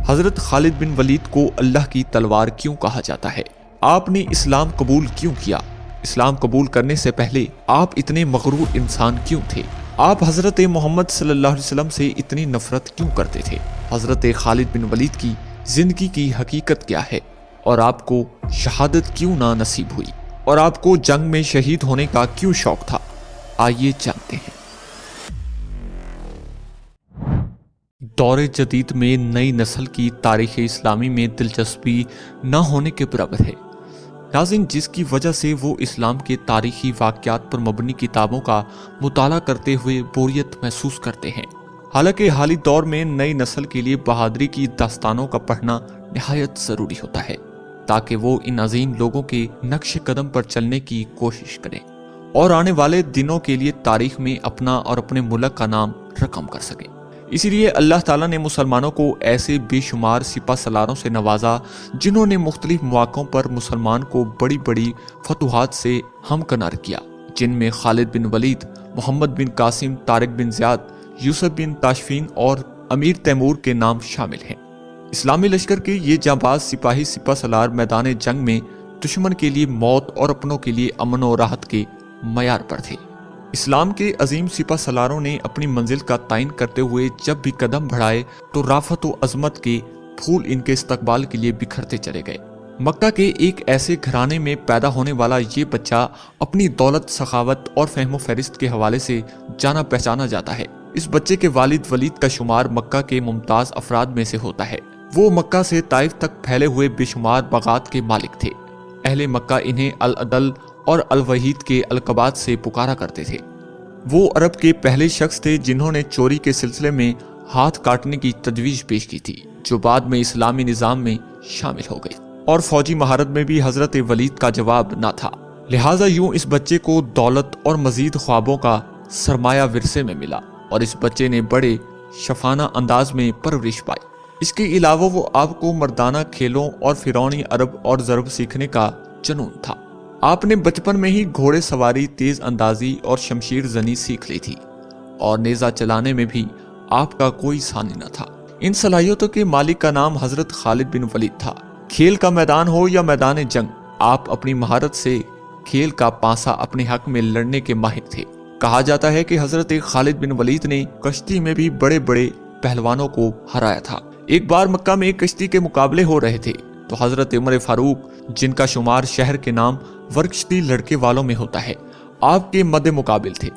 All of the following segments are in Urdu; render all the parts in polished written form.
حضرت خالد بن ولید کو اللہ کی تلوار کیوں کہا جاتا ہے؟ آپ نے اسلام قبول کیوں کیا؟ اسلام قبول کرنے سے پہلے آپ اتنے مغرور انسان کیوں تھے؟ آپ حضرت محمد صلی اللہ علیہ وسلم سے اتنی نفرت کیوں کرتے تھے؟ حضرت خالد بن ولید کی زندگی کی حقیقت کیا ہے؟ اور آپ کو شہادت کیوں نہ نصیب ہوئی؟ اور آپ کو جنگ میں شہید ہونے کا کیوں شوق تھا؟ آئیے جانتے ہیں۔ دور جدید میں نئی نسل کی تاریخ اسلامی میں دلچسپی نہ ہونے کے برابر ہے، ناظرین، جس کی وجہ سے وہ اسلام کے تاریخی واقعات پر مبنی کتابوں کا مطالعہ کرتے ہوئے بوریت محسوس کرتے ہیں۔ حالانکہ حالی دور میں نئی نسل کے لیے بہادری کی داستانوں کا پڑھنا نہایت ضروری ہوتا ہے تاکہ وہ ان عظیم لوگوں کے نقش قدم پر چلنے کی کوشش کریں اور آنے والے دنوں کے لیے تاریخ میں اپنا اور اپنے ملک کا نام رقم کر سکیں۔ اسی لیے اللہ تعالیٰ نے مسلمانوں کو ایسے بے شمار سپہ سالاروں سے نوازا جنہوں نے مختلف مواقعوں پر مسلمان کو بڑی بڑی فتوحات سے ہمکنار کیا، جن میں خالد بن ولید، محمد بن قاسم، طارق بن زیاد، یوسف بن تاشفین اور امیر تیمور کے نام شامل ہیں۔ اسلامی لشکر کے یہ جانباز سپاہی سپہ سالار میدان جنگ میں دشمن کے لیے موت اور اپنوں کے لیے امن و راحت کے معیار پر تھے۔ اسلام کے عظیم سپہ سالاروں نے اپنی منزل کا تعین کرتے ہوئے جب بھی قدم بڑھائے تو رافت و عظمت کے پھول ان کے استقبال کے لیے بکھرتے چلے گئے۔ مکہ کے ایک ایسے گھرانے میں پیدا ہونے والا یہ بچہ اپنی دولت، سخاوت اور فہم و فہرست کے حوالے سے جانا پہچانا جاتا ہے۔ اس بچے کے والد ولید کا شمار مکہ کے ممتاز افراد میں سے ہوتا ہے۔ وہ مکہ سے طائف تک پھیلے ہوئے بے شمار باغات کے مالک تھے۔ اہل مکہ انہیں العدل اور الوحید کے القابات سے پکارا کرتے تھے۔ وہ عرب کے پہلے شخص تھے جنہوں نے چوری کے سلسلے میں ہاتھ کاٹنے کی تجویز پیش کی تھی، جو بعد میں اسلامی نظام میں شامل ہو گئی، اور فوجی مہارت میں بھی حضرت ولید کا جواب نہ تھا۔ لہٰذا یوں اس بچے کو دولت اور مزید خوابوں کا سرمایہ ورثے میں ملا، اور اس بچے نے بڑے شفانہ انداز میں پرورش پائی۔ اس کے علاوہ وہ آپ کو مردانہ کھیلوں اور فرعونی عرب اور ضرب سیکھنے کا جنون تھا۔ آپ نے بچپن میں ہی گھوڑے سواری، تیز اندازی اور شمشیر زنی سیکھ لی تھی، اور نیزہ چلانے میں بھی آپ کا کوئی ثانی نہ تھا۔ ان صلاحیتوں کے مالک کا نام حضرت خالد بن ولید تھا۔ کھیل کا میدان ہو یا میدان جنگ، آپ اپنی مہارت سے کھیل کا پانسا اپنے حق میں لڑنے کے ماہر تھے۔ کہا جاتا ہے کہ حضرت خالد بن ولید نے کشتی میں بھی بڑے بڑے پہلوانوں کو ہرایا تھا۔ ایک بار مکہ میں ایک کشتی کے مقابلے ہو رہے تھے تو حضرت عمر فاروق، جن کا شمار شہر کے نام ورکشتی لڑکے والوں میں ہوتا ہے، آپ کے مد مقابل تھے۔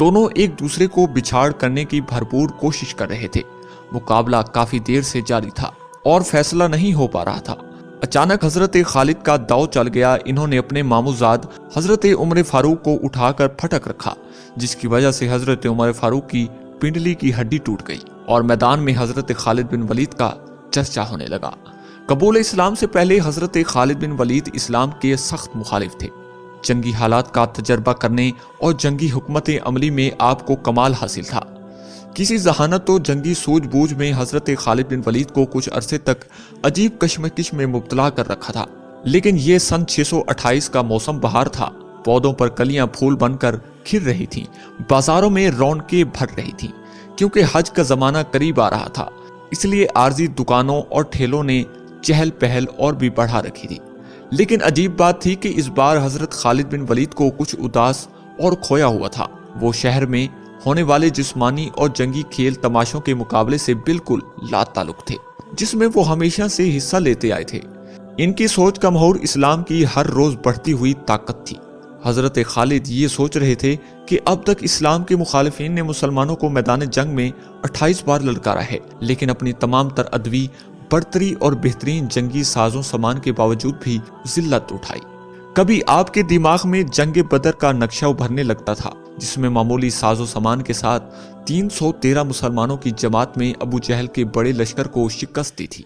دونوں ایک دوسرے کو بچھاڑ کرنے کی بھرپور کوشش کر رہے تھے۔ مقابلہ کافی دیر سے جاری تھا اور فیصلہ نہیں ہو پا رہا تھا۔ اچانک حضرت خالد کا داؤ چل گیا۔ انہوں نے اپنے ماموزاد حضرت عمر فاروق کو اٹھا کر پھٹک رکھا، جس کی وجہ سے حضرت عمر فاروق کی پنڈلی کی ہڈی ٹوٹ گئی اور میدان میں حضرت خالد بن ولید کا چرچا ہونے لگا۔ قبول اسلام سے پہلے حضرت خالد بن ولید اسلام کے سخت مخالف تھے۔ جنگی حالات کا تجربہ کرنے اور جنگی حکمت عملی میں آپ کو کمال حاصل تھا۔ کسی ذہانت و جنگی سوجھ بوجھ میں حضرت خالد بن ولید کو کچھ عرصے تک عجیب کشمکش میں مبتلا کر رکھا تھا، لیکن یہ سن 628 کا موسم بہار تھا۔ پودوں پر کلیاں پھول بن کر کھر رہی تھیں، بازاروں میں رونقیں بھر رہی تھیں، کیونکہ حج کا زمانہ قریب آ رہا تھا، اس لیے عارضی دکانوں اور ٹھیلوں نے چہل پہل اور بھی بڑھا رکھی تھی۔ لیکن عجیب بات تھی کہ اس بار حضرت خالد بن ولید کو کچھ اداس اور کھویا ہوا تھا۔ وہ شہر میں ہونے والے جسمانی اور جنگی کھیل تماشوں کے مقابلے سے بالکل لا تعلق تھے، جس میں وہ ہمیشہ سے حصہ لیتے آئے تھے۔ ان کی سوچ کا محور اسلام کی ہر روز بڑھتی ہوئی طاقت تھی۔ حضرت خالد یہ سوچ رہے تھے کہ اب تک اسلام کے مخالفین نے مسلمانوں کو میدان جنگ میں 28 بار للکارا ہے، لیکن اپنی تمام تر ادوی، برتری اور بہترین جنگی سازوں سامان کے باوجود بھی ذلت اٹھائی۔ کبھی آپ کے دماغ میں جنگ بدر کا نقشہ ابھرنے لگتا تھا، جس میں معمولی ساز و سامان کے ساتھ 313 مسلمانوں کی جماعت میں ابو جہل کے بڑے لشکر کو شکست دی تھی،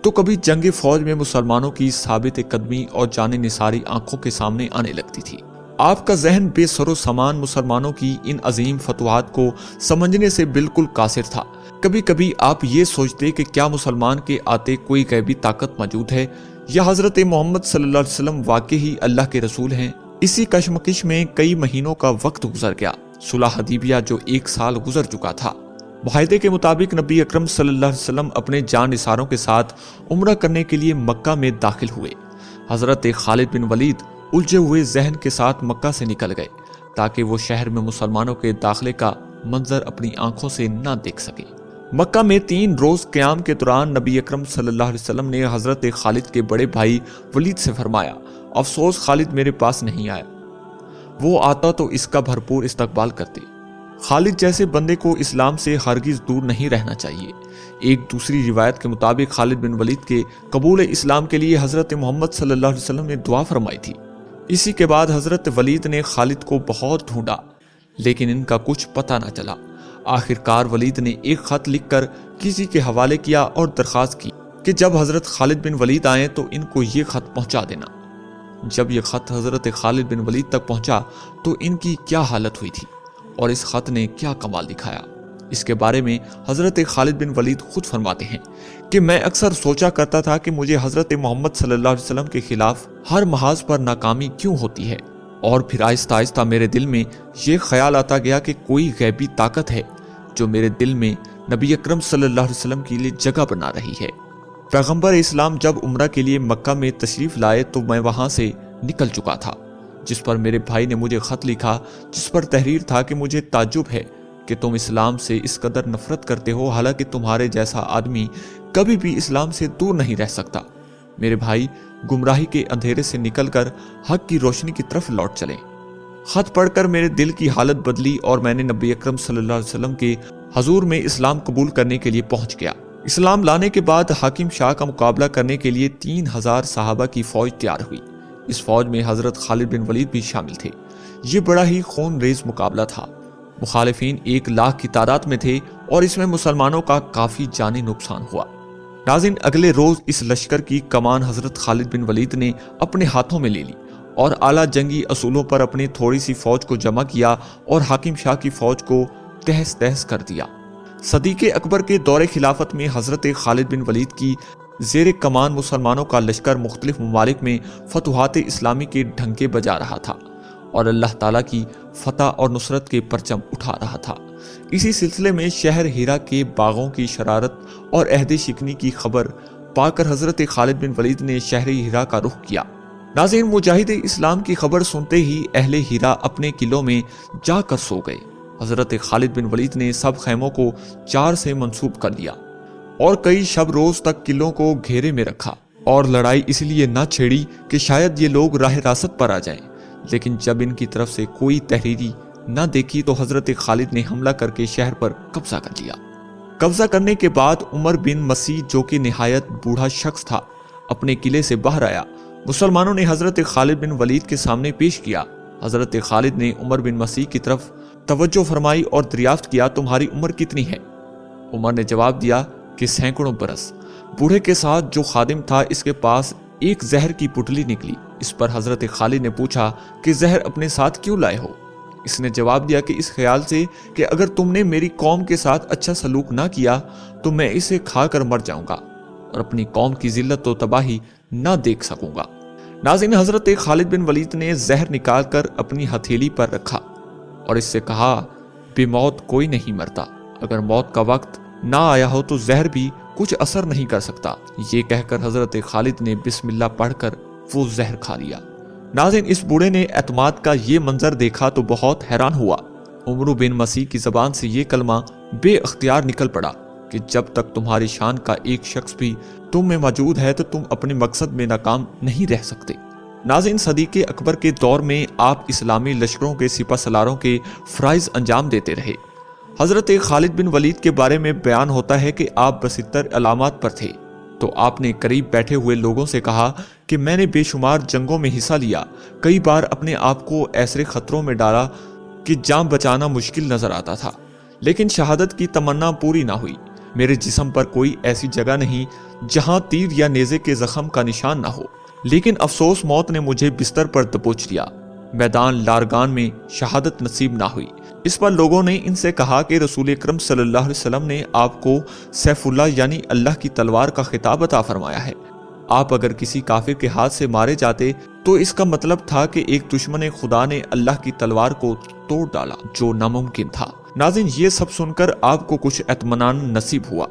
تو کبھی جنگ فوج میں مسلمانوں کی ثابت قدمی اور جان نثاری آنکھوں کے سامنے آنے لگتی تھی۔ آپ کا ذہن بے سر و سامان مسلمانوں کی ان عظیم فتوحات کو سمجھنے سے بالکل قاصر تھا۔ کبھی کبھی آپ یہ سوچتے کہ کیا مسلمان کے آتے کوئی غیبی طاقت موجود ہے، یا حضرت محمد صلی اللہ علیہ وسلم واقعی اللہ کے رسول ہیں۔ اسی کشمکش میں کئی مہینوں کا وقت گزر گیا۔ صلح حدیبیہ جو 1 سال گزر چکا تھا، معاہدے کے مطابق نبی اکرم صلی اللہ علیہ وسلم اپنے جان نثاروں کے ساتھ عمرہ کرنے کے لیے مکہ میں داخل ہوئے۔ حضرت خالد بن ولید الجھے ہوئے ذہن کے ساتھ مکہ سے نکل گئے تاکہ وہ شہر میں مسلمانوں کے داخلے کا منظر اپنی آنکھوں سے نہ دیکھ سکے۔ مکہ میں 3 روز قیام کے دوران نبی اکرم صلی اللہ علیہ وسلم نے حضرت خالد کے بڑے بھائی ولید سے فرمایا، افسوس خالد میرے پاس نہیں آیا، وہ آتا تو اس کا بھرپور استقبال کرتے۔ خالد جیسے بندے کو اسلام سے ہرگز دور نہیں رہنا چاہیے۔ ایک دوسری روایت کے مطابق خالد بن ولید کے قبول اسلام کے لیے حضرت محمد صلی اللہ علیہ وسلم نے دعا فرمائی تھی۔ اسی کے بعد حضرت ولید نے خالد کو بہت ڈھونڈا لیکن ان کا کچھ پتہ نہ چلا۔ آخرکار ولید نے ایک خط لکھ کر کسی کے حوالے کیا اور درخواست کی کہ جب حضرت خالد بن ولید آئیں تو ان کو یہ خط پہنچا دینا۔ جب یہ خط حضرت خالد بن ولید تک پہنچا تو ان کی کیا حالت ہوئی تھی اور اس خط نے کیا کمال دکھایا، اس کے بارے میں حضرت خالد بن ولید خود فرماتے ہیں کہ میں اکثر سوچا کرتا تھا کہ مجھے حضرت محمد صلی اللہ علیہ وسلم کے خلاف ہر محاذ پر ناکامی کیوں ہوتی ہے، اور پھر آہستہ آہستہ میرے دل میں یہ خیال آتا گیا کہ کوئی غیبی طاقت ہے جو میرے دل میں نبی اکرم صلی اللہ علیہ وسلم کے لیے جگہ بنا رہی ہے۔ پیغمبر اسلام جب عمرہ کے لیے مکہ میں تشریف لائے تو میں وہاں سے نکل چکا تھا، جس پر میرے بھائی نے مجھے خط لکھا جس پر تحریر تھا کہ مجھے تعجب ہے کہ تم اسلام سے اس قدر نفرت کرتے ہو، حالانکہ تمہارے جیسا آدمی کبھی بھی اسلام سے دور نہیں رہ سکتا۔ میرے بھائی گمراہی کے اندھیرے سے نکل کر حق کی روشنی کی طرف لوٹ چلیں۔ خط پڑھ کر میرے دل کی حالت بدلی اور میں نے نبی اکرم صلی اللہ علیہ وسلم کے حضور میں اسلام قبول کرنے کے لیے پہنچ گیا۔ اسلام لانے کے بعد حاکم شاہ کا مقابلہ کرنے کے لیے 3000 صحابہ کی فوج تیار ہوئی۔ اس فوج میں حضرت خالد بن ولید بھی شامل تھے۔ یہ بڑا ہی خون ریز مقابلہ تھا۔ مخالفین 1 لاکھ کی تعداد میں تھے اور اس میں مسلمانوں کا کافی جانی نقصان ہوا۔ ناظرین، اگلے روز اس لشکر کی کمان حضرت خالد بن ولید نے اپنے ہاتھوں میں لے لی اور اعلیٰ جنگی اصولوں پر اپنی تھوڑی سی فوج کو جمع کیا اور حاکم شاہ کی فوج کو تہس تہس کر دیا۔ صدیق اکبر کے دور خلافت میں حضرت خالد بن ولید کی زیر کمان مسلمانوں کا لشکر مختلف ممالک میں فتوحات اسلامی کے ڈھنکے بجا رہا تھا اور اللہ تعالیٰ کی فتح اور نصرت کے پرچم اٹھا رہا تھا۔ اسی سلسلے میں شہر ہیرا کے باغوں کی شرارت اور عہد شکنی کی خبر پا کر حضرت خالد بن ولید نے شہر ہیرا کا رخ کیا۔ ناظرین، مجاہد اسلام کی خبر سنتے ہی اہل ہیرا اپنے قلعوں میں جا کر سو گئے۔ حضرت خالد بن ولید نے سب خیموں کو 4 سے منسوب کر دیا اور کئی شب روز تک قلعوں کو گھیرے میں رکھا اور لڑائی اس لیے نہ چھیڑی کہ شاید یہ لوگ راہ راست پر آ جائیں، لیکن جب ان کی طرف سے کوئی تحریری نہ دیکھی تو حضرت خالد نے حملہ کر کے شہر پر قبضہ کر لیا۔ قبضہ کرنے کے بعد عمر بن مسیح، جو کہ نہایت بوڑھا شخص تھا، اپنے قلعے سے باہر آیا۔ مسلمانوں نے حضرت خالد بن ولید کے سامنے پیش کیا۔ حضرت خالد نے عمر بن مسیح کی طرف توجہ فرمائی اور دریافت کیا، تمہاری عمر کتنی ہے؟ عمر نے جواب دیا کہ سینکڑوں برس۔ بوڑھے کے ساتھ جو خادم تھا، اس کے پاس ایک زہر کی پٹلی نکلی۔ اس پر حضرت خالد نے پوچھا کہ زہر اپنے ساتھ کیوں لائے ہو؟ اس نے جواب دیا کہ اس خیال سے کہ اگر تم نے میری قوم کے ساتھ اچھا سلوک نہ کیا تو میں اسے کھا کر مر جاؤں گا اور اپنی قوم کی ذلت و تباہی نہ دیکھ سکوں گا۔ ناظرین، حضرت خالد بن ولید نے زہر نکال کر اپنی ہتھیلی پر رکھا اور اس سے کہا، بے موت کوئی نہیں مرتا، اگر موت کا وقت نہ آیا ہو تو زہر بھی کچھ اثر نہیں کر سکتا۔ یہ کہہ کر حضرت خالد نے بسم اللہ پڑھ کر وہ زہر کھا لیا۔ ناظرین، اس بوڑھے نے اعتماد کا یہ منظر دیکھا تو بہت حیران ہوا۔ عمر بن مسیح کی زبان سے یہ کلمہ بے اختیار نکل پڑا کہ جب تک تمہاری شان کا ایک شخص بھی تم میں موجود ہے تو تم اپنے مقصد میں ناکام نہیں رہ سکتے۔ ناظرین، صدیق اکبر کے دور میں آپ اسلامی لشکروں کے سپہ سالاروں کے فرائض انجام دیتے رہے۔ حضرت خالد بن ولید کے بارے میں بیان ہوتا ہے کہ آپ بستر علامات پر تھے تو آپ نے قریب بیٹھے ہوئے لوگوں سے کہا کہ میں نے بے شمار جنگوں میں حصہ لیا، کئی بار اپنے آپ کو ایسے خطروں میں ڈالا کہ جان بچانا مشکل نظر آتا تھا، لیکن شہادت کی تمنا پوری نہ ہوئی۔ میرے جسم پر کوئی ایسی جگہ نہیں جہاں تیر یا نیزے کے زخم کا نشان نہ ہو، لیکن افسوس موت نے مجھے بستر پر دبوچ لیا۔ میدان لارگان میں شہادت نصیب نہ ہوئی۔ اس پر لوگوں نے ان سے کہا کہ رسول اکرم صلی اللہ علیہ وسلم نے آپ کو سیف اللہ یعنی اللہ کی تلوار کا خطاب عطا فرمایا ہے۔ آپ اگر کسی کافر کے ہاتھ سے مارے جاتے تو اس کا مطلب تھا کہ ایک دشمن خدا نے اللہ کی تلوار کو توڑ ڈالا، جو ناممکن تھا۔ ناظرین، یہ سب سن کر آپ کو کچھ اطمینان نصیب ہوا۔